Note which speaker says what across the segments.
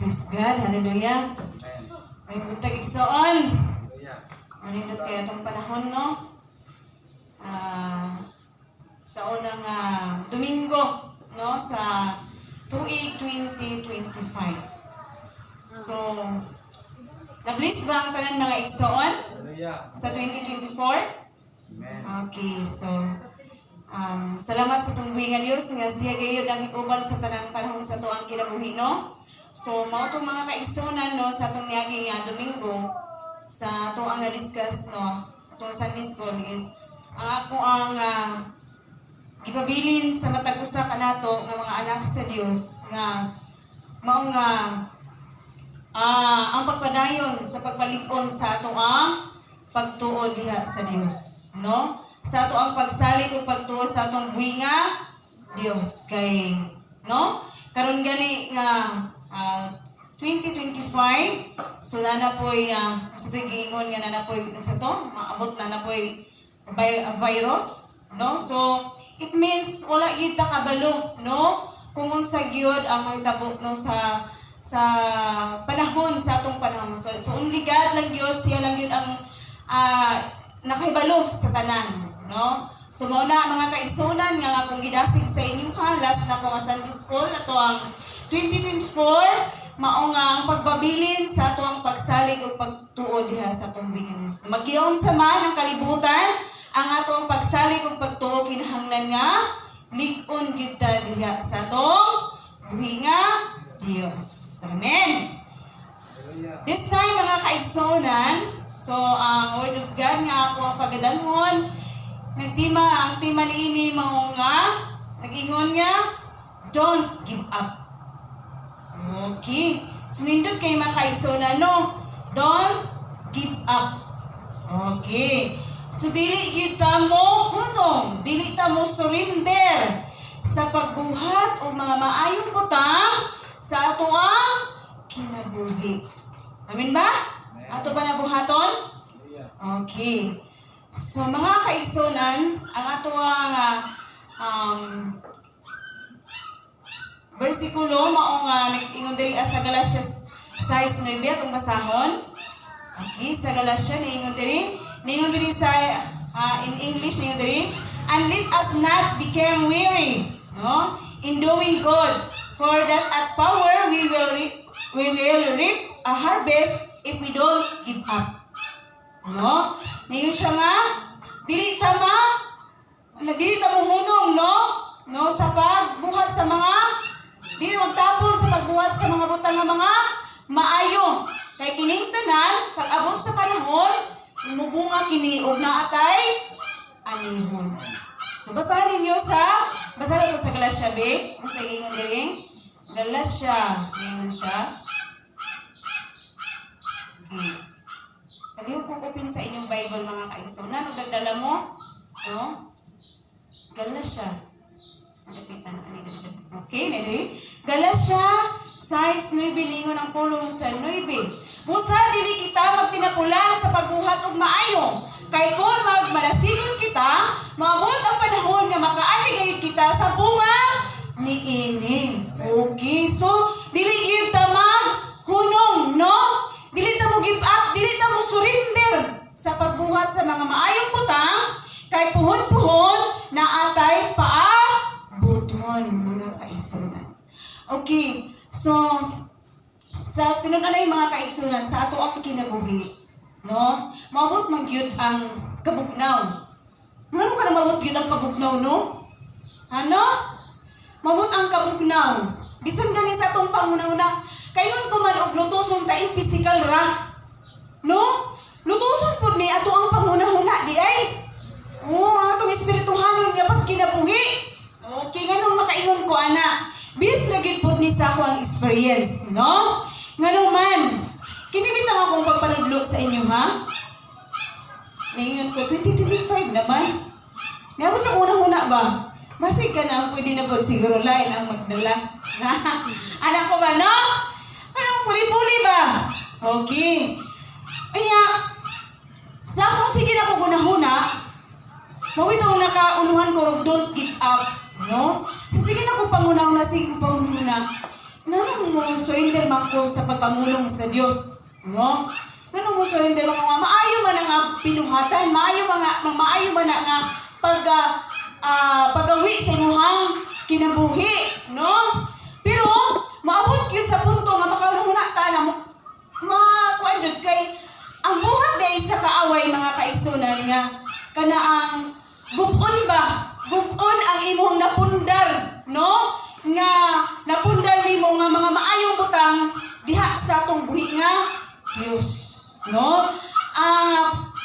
Speaker 1: Praise God. Hallelujah. May butag igsoon. Manindot kaya itong panahon, no? Sa unang Domingo, no? Sa tuig 2025. So, na-bless ba ang tanan mga igsoon? Sa 2024? Okay, so, salamat sa tungbuhi nga Diyos nga siya gayud ang hikuban sa tanang panahon sa tuang kinabuhi, no? So, mao tong mga kaigsonan, no, sa atong niaging Domingo, sa atong nga discuss, no, atong Sunday School is, ako ang ipabilin sa matag usa kanato nga mga anak sa Dios nga mao nga ang pagpadayon sa pagbalig-on sa ato ang pagtuo diha sa Dios, no? Sa ato ang pagsalig ug pagtuo sa atong buhi nga Dios kay, no? Karon gani nga 2025, so na po'y sa ito'y giingon nga na po'y sa to, maabot na po'y virus, no? So it means wala gyud ta kabalo, no? Kung unsa gyud ang mahitabo, no, sa panahon, sa atong panahon. So only God lang gyud, siya lang gyud ang nakahibalo sa tanan, no? So mao na mga kaigsonan nga akong gidasig sa inyo last na ko nga Sunday School ato ang 2024 mao nga ang pagbabilin sa ato ang pagsalig ug pagtuo diha sa atong binganos. Maggiyon sa man ang kalibutan ang ato ang pagsalig ug pagtuo kinahanglan nga lig-on gyud ta diha sa atong buhi nga Dios. Amen. This time mga kaigsonan, so ang Word of God nga ako ang pagadanhon, ang tema niini mao nga nag-ingon nga don't give up. Okay. Sumindot kay mga kaigsonan, no? Don't give up. Okay. So dili kita mo hunong, dili ta mo surrender sa pagbuhat o mga maayong butang sa ato ang kinabuhi. Amen ba? Ato ba nabuhaton? Okay. So mga kaigsonan, ang ato ang bersikulo mao nga nag-ingon diri sa Galatians 6:9 atong basahon. Okay, sa Galatia niingon diri sa in English niingon diri, and let us not become weary, no, in doing good, for that at power we will reap a harvest if we don't give up. No? Niingon siya nga dili ta mo hunong, no? No, sa pagbuhat sa mga di magtapol sa pagbuhat sa mga butang nga mga maayo. Kay kining tanan, pag abot sa panahon, mubunga kini og naatay anihon. So basahin ninyo basahin ito sa Galatia B, kung sa ingon diri. Galatia, ingon siya. Okay. Palihog ko open sa inyong Bible mga kaigsonan, ug dagdala mo, no? Galatia. Okay, nari. Galatia 6:9 lingon ang pulong sa 9. Busa dili kita magtinapulan sa pagbuhat og maayo. Kay kun magmalasigon kita, maabot ang panahon nga makaani gayud kita sa bunga niini. Okay, so dili gyud ta maghunong, no? Dili ta mo give up, dili ta mo surrender sa pagbuhat sa mga maayong butang kay puhon-puhon na atay buton mga kaigsunan. Okay, so sa tinun-anay mga kaigsunan sa ato ang kinabuhi, no? Maabot magyud ang kabugnaw. Ngano ka na maabot gyud ang kabugnaw, no? Ano? Maabot ang kabugnaw. Bisan gani sa atong panguna-una, kayon ko man og lutuson ta in physical ra. No? Lutuson pud ni ato ang panguna-una di ay. Atong espirituhanon nga pag kinabuhi. Okay, ganun makaingon ko, ana. Bis lagid po ni sa ako ang experience, no? Ganun man. Kinibitang akong pagpanudlo sa inyo, ha? Naingon ko, 2025 naman. Nabot sa una-una ba? Masig ka na, pwede na po siguro lain ang magdala. Anak ko ba, no? Anong puli-puli ba? Okay. Kaya, sa akong sige na ko gunahuna, mawitong nakaunuhan ko, don't give up. No? So sige na kung pangunaw na, sige kung pangunaw na. Nanong mo surrender man ko sa pagpamulong sa Dios, no? Nanong mo surrender man nga maayo man nga pinuhatan, maayo man nga pagawi sa imuhang kinabuhi, no? Pero maabot gyud sa punto nga makaluna ta na kuan jud kay ang buhat day sa kaaway mga kaigsunan nga kana ang gubon ang imong napundar, no? Nga napundar nimo nga mga maayong butang diha sa atong buhi nga Dios, no? Ang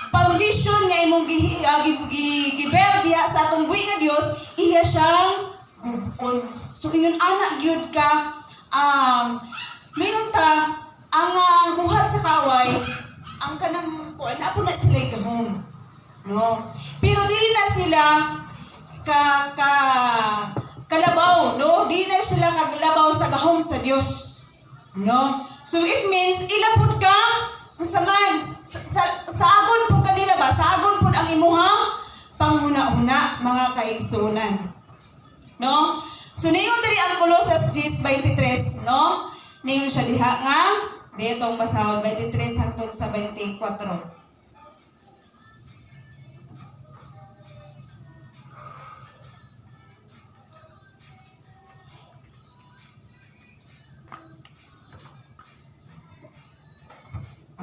Speaker 1: foundation nga imong gibuild diha sa atong buhi nga Dios iya siyang gubon. So ingon anak gyud ka mayroon ta ang buhat sa kaway ang kanang kuan apo na sila gahom, no? Pero dili na sila kalabaw, no? Di na sila kaglabaw sa gahom sa Dios, no? So it means ilapod ka sa man sa agon pud kanila ba sa agon pud ang imuhang panghuna-huna mga kaigsunan, no? So ningon diri ang Colossus 10:23, no? Ningon siya diha nga ditong basahon 23 hangtod sa 24.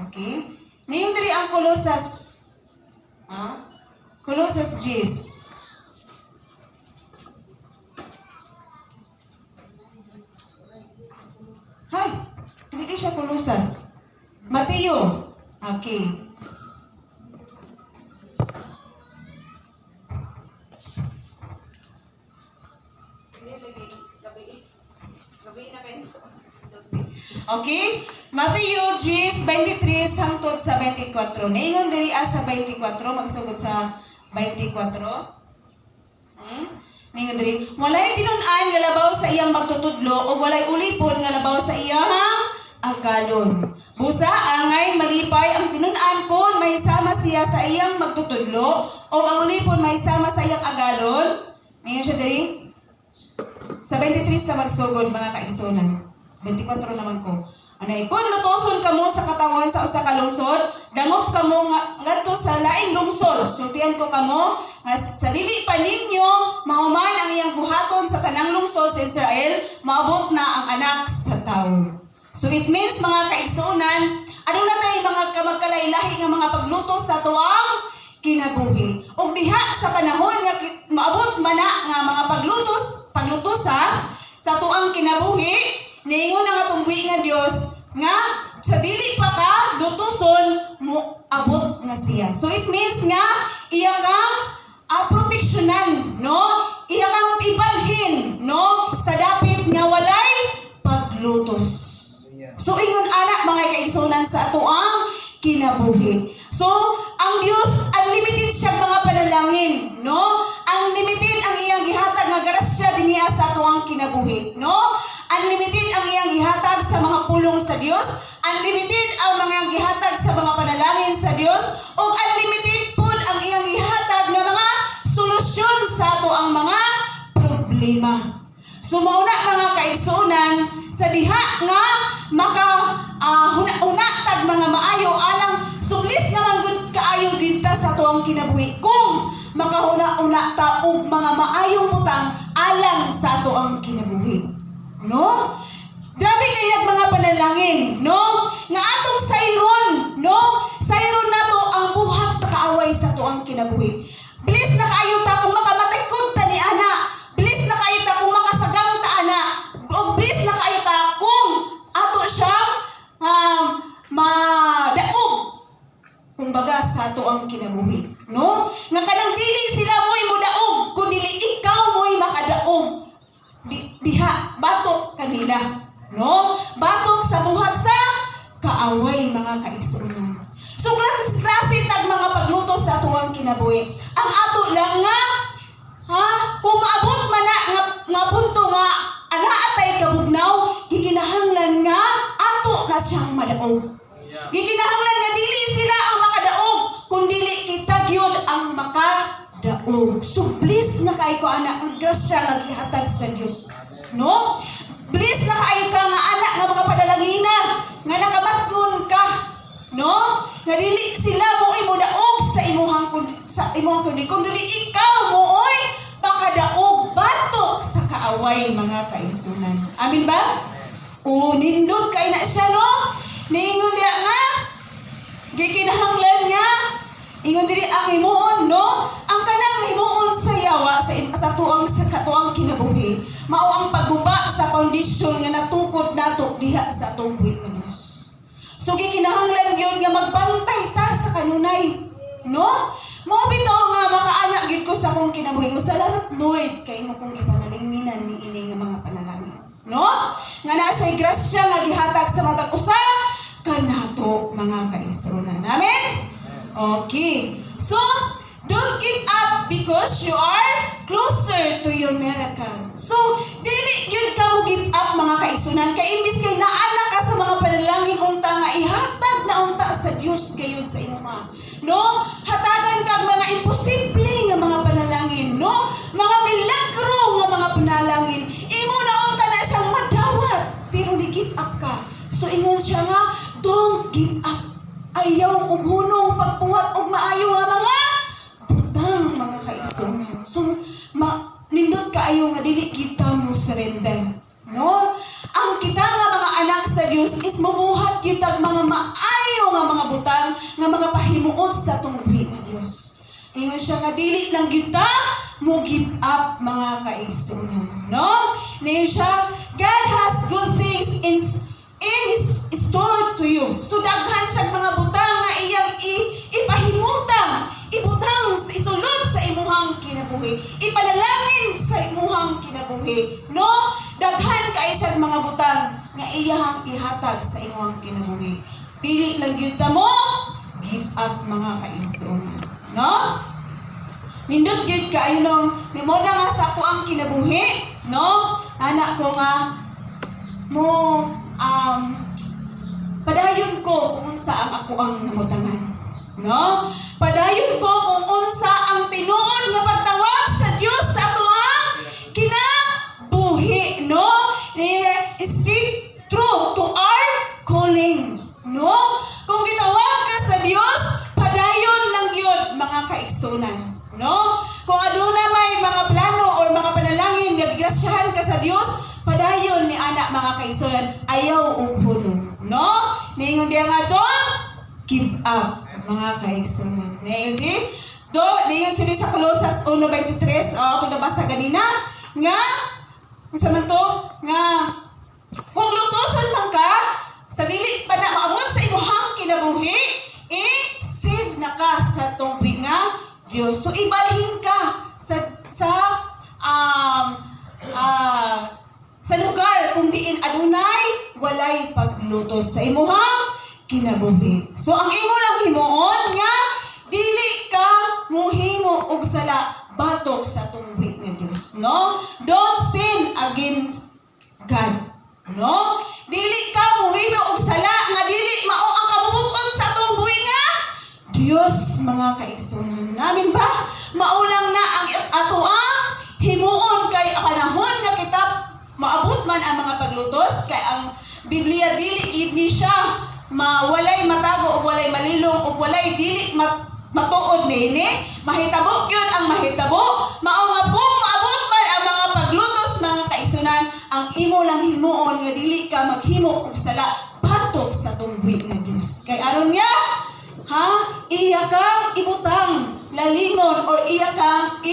Speaker 1: Okay? Ngayon diri ang Colossus. Colossus 10. Hay, hindi siya Colossus. Mateo. Okay. Okay? Mateo 10:23 hangtod sa 24. Ningon diri sa 24 magsugod sa 24. Ningon diri, walay tinun-an nga labaw sa iyang magtutudlo o walay ulipon nga labaw sa iyang agalon. Busa angay malipay ang tinun-an kon mahisama siya sa iyang magtutudlo o ang ulipon mahisama sa iyang agalon. Ningon siya diri sa 23 sa magsugod mga kaigsunan. 24 naman ko. Anay, kung lutoson kamo sa katawan sa usa ka lungsod, dangop kamo ngadto sa laing lungsod. Sultihan ko kamo, sa dili pa ninyo mahuman ang iyang buhaton sa tanang lungsod sa Israel, maabot na ang anak sa tao. So it means mga kaigsunan, aduna tay mga kamagkalailahi nga mga pagluto sa tuang kinabuhi. Ug diha sa panahon nga maabot man na nga mga pagluto sa tuang kinabuhi, ningon ang atong buhi nga Dios nga sa dili pa ka lutuson mo abot nga siya. So it means nga iya kang proteksyonan, no? Iya kang ibalhin, no? Sa dapit nga walay paglutos. So ingon anak mga kaigsunan sa atuang kinabuhi. So ang Dios unlimited siya mga panalangin, no? Unlimited ang iyang gihatag nga grasya dinhi sa atuang kinabuhi, no? Unlimited ang iyang gihatag sa mga pulong sa Dios, unlimited ang mga gihatag sa mga panalangin sa Dios, ug unlimited pud ang iyang gihatag nga mga solusyon sa atuang mga problema. So mauna mga kaigsunan sa diha nga hunatag mga maayo alang sublis naman gud kaayo dinta sa tuang kinabuhi kung makahuna-una ta og mga maayong butang alang sa tuang kinabuhi, no? Grabe kayag mga panalangin, no? Nga atong sayron, no? Sayron nato ang buhat sa kaaway sa tuang kinabuhi. Bilis na kaayo ta kung makamatikod ta ni ana. Bilis na kaayo ta kung makasagang ta ana. O bilis na kaayo ta kung ato siyang madaog kumbaga sa ato ang kinabuhi, no? Nga kanang dili sila mo'y mudaog kun dili ikaw mo'y makadaog diha batok kanila, no? Batok sa buhat sa kaaway mga kaigsunan. So klase tag mga pagluto sa ato ang kinabuhi. Ang ato lang nga kung maabot man nga punto nga anaatay kabugnaw, gikinahanglan nga ato na siyang madaog. Gikinahanglan nga dili sila ang makadaog, kundi kita gyud ang makadaog. So please na kay ko anak ang grasya nga gihatag sa Dios, no? Please na kay ka nga nga dili sila mo'y modaog sa imuhang kundi kung dili ikaw mo'y pakadaog batok sa kaaway mga kaigsunan. Amin ba? O nindot kay na siya no? Niingon niya nga gikinahanglan nga ingon diri ang himuon no? Ang kanang himuon sa yawa sa katuang kinabuhi mao ang pagguba sa foundation nga natukod nato diha sa atong buhi nga Dios. So gikinahanglan gyud nga magbantay ta sa kanunay, no? Mo bitaw nga makaana gid ko sa akong kinabuhi. Salamat Lord kay imo kong ipanalingminan ni ini nga mga panalangin, no? Nga naa siya grasya nga gihatag sa matag usa kanato mga kaigsunan. Amen. Okay. So, don't give up because you are closer to your miracle. So, dili gyud ka mo give up mga kaigsunan kay imbis kay naana ka sa mga panalangin unta nga ihatag na unta sa Dios gayud sa imong no? Hatagan kag mga imposible nga mga panalangin, no? Mga milagro nga mga panalangin. Imo na unta na siyang madawat pero ni give up ka. So ingon siya nga, don't give up. Ayaw og hunong pagpuhat og maayo nga mga butang mga kaigsunan. So nindot kaayo nga dili kita mo surrender, no? Ang kita nga mga anak sa Dios is mamuhat kita mga maayo nga mga butang nga magapahimuot sa atong buhi nga Dios. Ingon siya nga dili lang kita mo give up mga kaigsunan, no? Ingon siya, God has good things in His store to you. So daghan siya mga butang nga iyang ipahimutang, ibutang isulod sa imuhang kinabuhi, ipanalangin sa imuhang kinabuhi, no? Daghan kay siya mga butang nga iyang ihatag sa imuhang kinabuhi. Dili lang gyud ta mo give up mga kaigsunan, no? Nindot gyud kaayo nung nimo na nga sa ako ang kinabuhi, no? Anak ko nga mo padayon ko kung unsa ang ako ang namutangan, no? Padayon ko kung unsa ang tinuod nga pagtawag sa Dios sa ato ang kinabuhi, no? Stay true to our calling, no? Kung gitawag ka sa Dios, padayon lang gyud mga kaigsunan, no? Kung aduna may mga plano or mga panalangin nga gigrasyahan ka sa Dios, padayon ni anak mga kaigsunan, ayaw og hunong, no? Ningon diya nga don't give up mga kaigsunan. Ningon sila sa Colosas 1:23, ito nabasa ganina nga sa man to nga kung lutoson man ka sa dili pa na maabot sa imuhang kinabuhi, save na ka sa tubig nga Dios. So ibalhin ka sa lugar kung diin adunay walay paglutos sa imuhang kinabuhi. So ang imo lang himuon nga dili ka muhimo og sala batok sa tungwi nga Dios, no? Don't sin against God, no? Dili ka muhimo og sala nga dili mao ang kabubuton sa tungwi nga Dios mga kaigsunan. Namin ba? Maulang na ang ato ang himuon kay panahon nga kita maabot man ang mga paglutos kay ang Biblia dili gid ni siya walay matago og walay malilong og walay dili matuod niini. Mahitabo gyud ang mahitabo. Mao nga kung maabot man ang mga paglutos mga kaigsunan, ang imo lang himuon nga dili ka maghimo og sala batok sa tungwi nga Dios. Kay aron nga iya kang ibutang lalingon or iya kang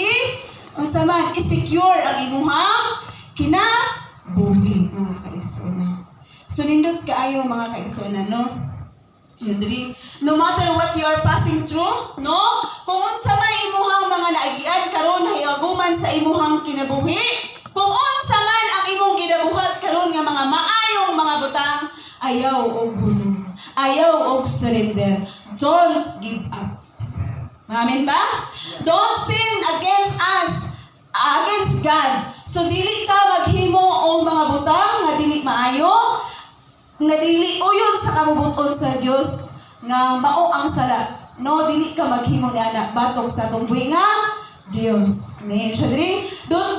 Speaker 1: i-secure ang imuhang kinabuhi mga kaigsunan. So nindot kaayo mga kaigsunan, no? No matter what you are passing through, no? Kung unsa may imuhang mga naagian karon nahiaguman sa imuhang kinabuhi, kung unsa man ang imong ginabuhat karon nga mga maayong mga butang, ayaw og hunong, ayaw og surrender. Don't give up. Amen ba? Don't sin against us, against God. So dili ka maghimo og mga butang nga dili maayo, nga dili uyon sa kabubuton sa Dios nga mao ang sala, no? Dili ka maghimo ni anak batok sa tungwi nga Dios. Ni siya diri don't